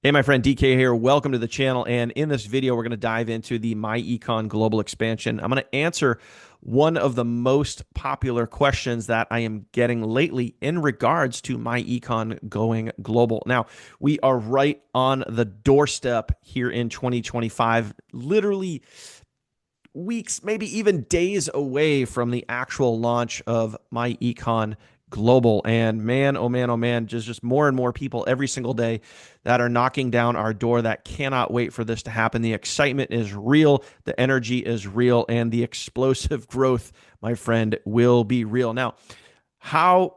Hey, my friend DK here. Welcome to the channel. And in this video, we're going to dive into the myEcon global expansion. I'm going to answer one of the most popular questions that I am getting lately in regards to myEcon going global. Now, we are right on the doorstep here in 2025, literally weeks, maybe even days away from the actual launch of myEcon Global. And man, oh man, oh man, just more and more people every single day that are knocking down our door that cannot wait for this to happen. The excitement is real, the energy is real, and the explosive growth, my friend, will be real. Now, how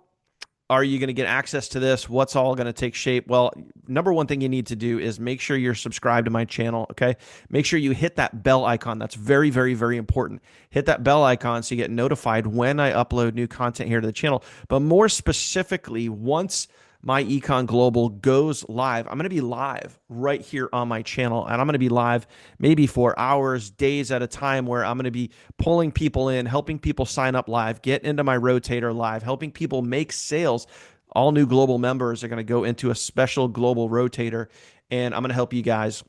are you going to get access to this? What's all going to take shape? Well, number one thing you need to do is make sure you're subscribed to my channel. Okay. Make sure you hit that bell icon. That's very, very, very important. Hit that bell icon so you get notified when I upload new content here to the channel. But more specifically, once myEcon Global goes live, I'm going to be live right here on my channel. And I'm going to be live maybe for hours, days at a time, where I'm going to be pulling people in, helping people sign up live, get into my rotator live, helping people make sales. All new global members are going to go into a special global rotator, and I'm going to help you guys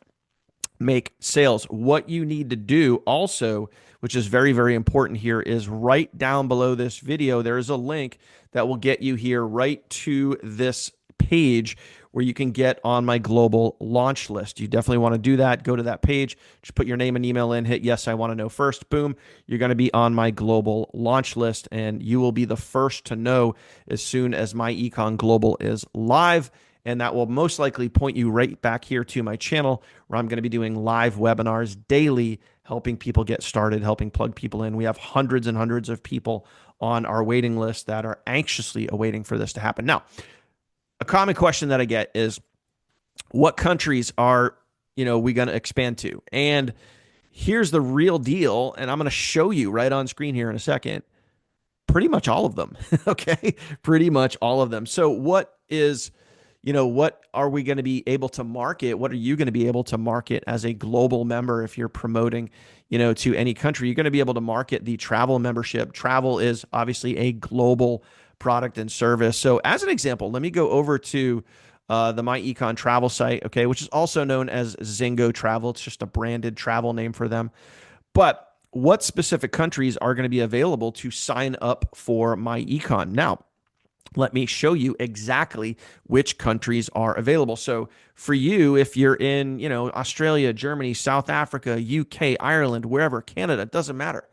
make sales. What you need to do also, which is very, very important here, is right down below this video, there is a link that will get you here right to this page where you can get on my global launch list. You definitely want to do that. Go to that page, just put your name and email in, hit yes, I want to know first. Boom, you're going to be on my global launch list, and you will be the first to know as soon as myEcon Global is live. And that will most likely point you right back here to my channel, where I'm going to be doing live webinars daily, helping people get started, helping plug people in. We have hundreds and hundreds of people on our waiting list that are anxiously awaiting for this to happen. Now, a common question that I get is, what countries are, we going to expand to? And here's the real deal, and I'm going to show you right on screen here in a second. Pretty much all of them. Okay, pretty much all of them. So what are we going to be able to market? What are you going to be able to market as a global member if you're promoting, to any country? You're going to be able to market the travel membership. Travel is obviously a global product and service. So as an example, let me go over to the myEcon travel site, okay, which is also known as Zingo Travel. It's just a branded travel name for them. But what specific countries are going to be available to sign up for myEcon? Now, let me show you exactly which countries are available. So for you, if you're in, Australia, Germany, South Africa, UK, Ireland, wherever, Canada, it doesn't matter.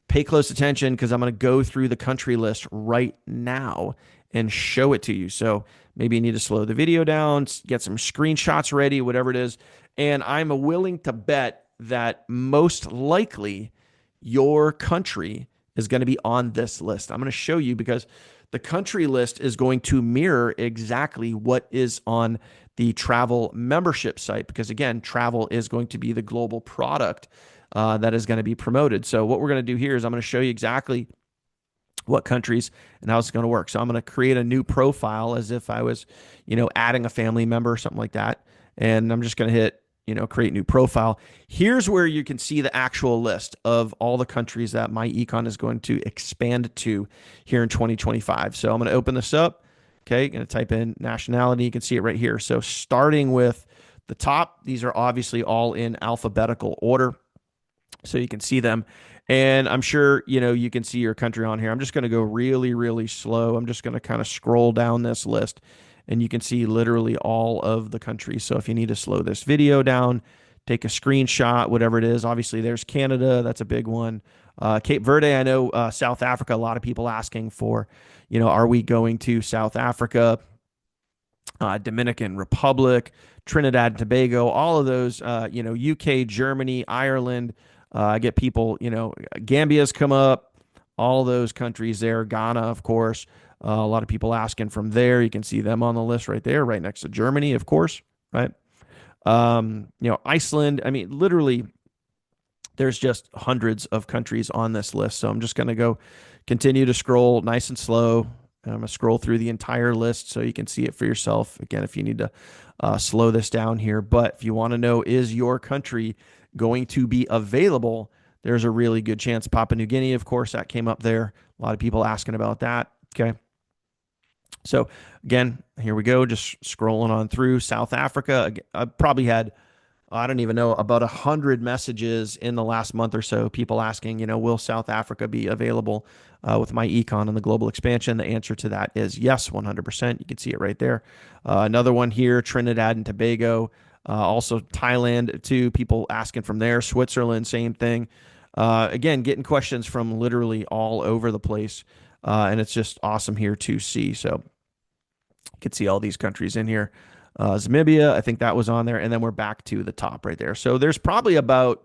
Pay close attention, because I'm going to go through the country list right now and show it to you. So maybe you need to slow the video down, get some screenshots ready, whatever it is. And I'm willing to bet that most likely your country is going to be on this list. I'm going to show you, because the country list is going to mirror exactly what is on the travel membership site, because again, travel is going to be the global product that is going to be promoted. So what we're going to do here is I'm going to show you exactly what countries and how it's going to work. So I'm going to create a new profile as if I was, adding a family member or something like that. And I'm just going to hit, create new profile. Here's where you can see the actual list of all the countries that myEcon is going to expand to here in 2025. So I'm going to open this up. Okay, going to type in nationality. You can see it right here. So starting with the top, these are obviously all in alphabetical order, so you can see them. And I'm sure, you can see your country on here. I'm just going to go really, really slow. I'm just going to kind of scroll down this list, and you can see literally all of the countries. So if you need to slow this video down, take a screenshot, whatever it is. Obviously, there's Canada. That's a big one. Cape Verde, I know. South Africa, a lot of people asking for, are we going to South Africa? Dominican Republic, Trinidad and Tobago, all of those, UK, Germany, Ireland. I get people, Gambia's come up, all those countries there. Ghana, of course. A lot of people asking from there. You can see them on the list right there, right next to Germany, of course, right? Iceland. I mean, literally, there's just hundreds of countries on this list. So I'm just going to go continue to scroll nice and slow. I'm going to scroll through the entire list so you can see it for yourself. Again, if you need to slow this down here. But if you want to know, is your country going to be available, there's a really good chance. Papua New Guinea, of course, that came up there. A lot of people asking about that. Okay. So again, here we go, just scrolling on through South Africa. I probably had, I don't even know, about 100 messages in the last month or so. People asking, will South Africa be available with myEcon and the global expansion? The answer to that is yes, 100%. You can see it right there. Another one here, Trinidad and Tobago. Also Thailand too. People asking from there. Switzerland, same thing. Again, getting questions from literally all over the place, and it's just awesome here to see. So you can see all these countries in here. Zamibia, I think that was on there, and then we're back to the top right there. So there's probably about,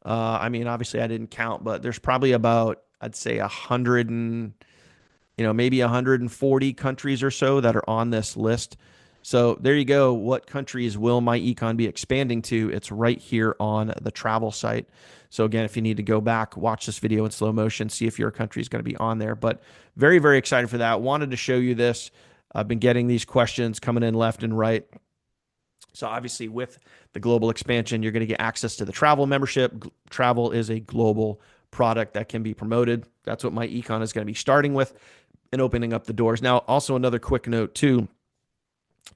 I mean, obviously I didn't count, but there's probably about, I'd say 100 and, maybe 140 countries or so that are on this list. So there you go. What countries will myEcon be expanding to? It's right here on the travel site. So again, if you need to go back, watch this video in slow motion, see if your country is going to be on there. But very, very excited for that. Wanted to show you this. I've been getting these questions coming in left and right. So obviously with the global expansion, you're going to get access to the travel membership. Travel is a global product that can be promoted. That's what myEcon is going to be starting with and opening up the doors. Now, also another quick note too,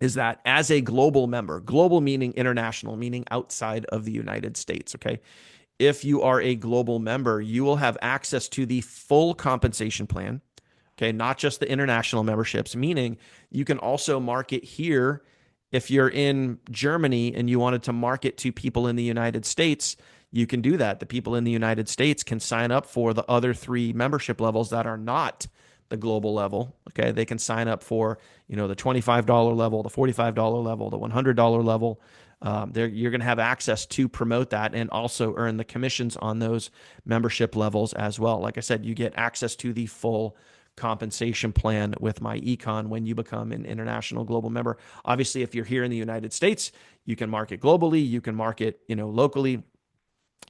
is that as a global member, global meaning international, meaning outside of the United States, okay? If you are a global member, you will have access to the full compensation plan, okay? Not just the international memberships, meaning you can also market here. If you're in Germany and you wanted to market to people in the United States, you can do that. The people in the United States can sign up for the other 3 membership levels that are not the global level. Okay. They can sign up for, the $25 level, the $45 level, the $100 level. You're going to have access to promote that and also earn the commissions on those membership levels as well. Like I said, you get access to the full compensation plan with myEcon when you become an international global member. Obviously, if you're here in the United States, you can market globally, you can market, locally.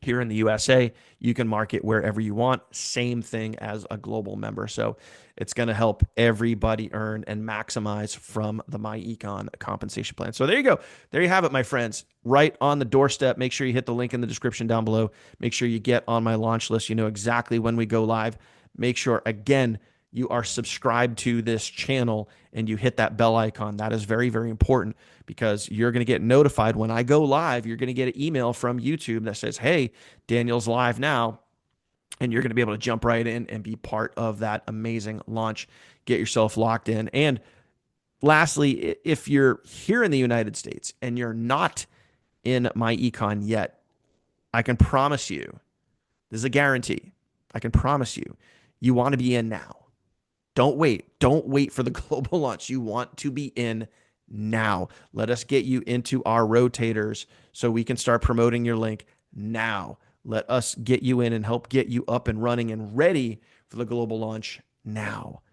Here in the USA, you can market wherever you want. Same thing as a global member. So it's going to help everybody earn and maximize from the myEcon compensation plan. So there you go. There you have it, my friends. Right on the doorstep. Make sure you hit the link in the description down below. Make sure you get on my launch list. You know exactly when we go live. Make sure, again, you are subscribed to this channel and you hit that bell icon. That is very, very important because you're going to get notified when I go live. You're going to get an email from YouTube that says, hey, Daniel's live now. And you're going to be able to jump right in and be part of that amazing launch. Get yourself locked in. And lastly, if you're here in the United States and you're not in myEcon yet, I can promise you, this is a guarantee. I can promise you, you want to be in now. Don't wait. Don't wait for the global launch. You want to be in now. Let us get you into our rotators so we can start promoting your link now. Let us get you in and help get you up and running and ready for the global launch now.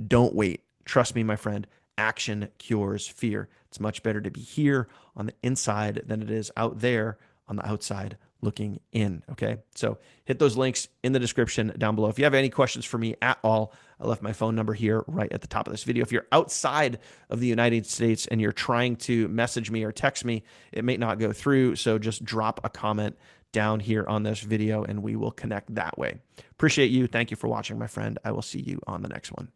Don't wait. Trust me, my friend. Action cures fear. It's much better to be here on the inside than it is out there on the outside looking in. Okay. So hit those links in the description down below. If you have any questions for me at all, I left my phone number here right at the top of this video. If you're outside of the United States and you're trying to message me or text me, it may not go through. So just drop a comment down here on this video and we will connect that way. Appreciate you. Thank you for watching, my friend. I will see you on the next one.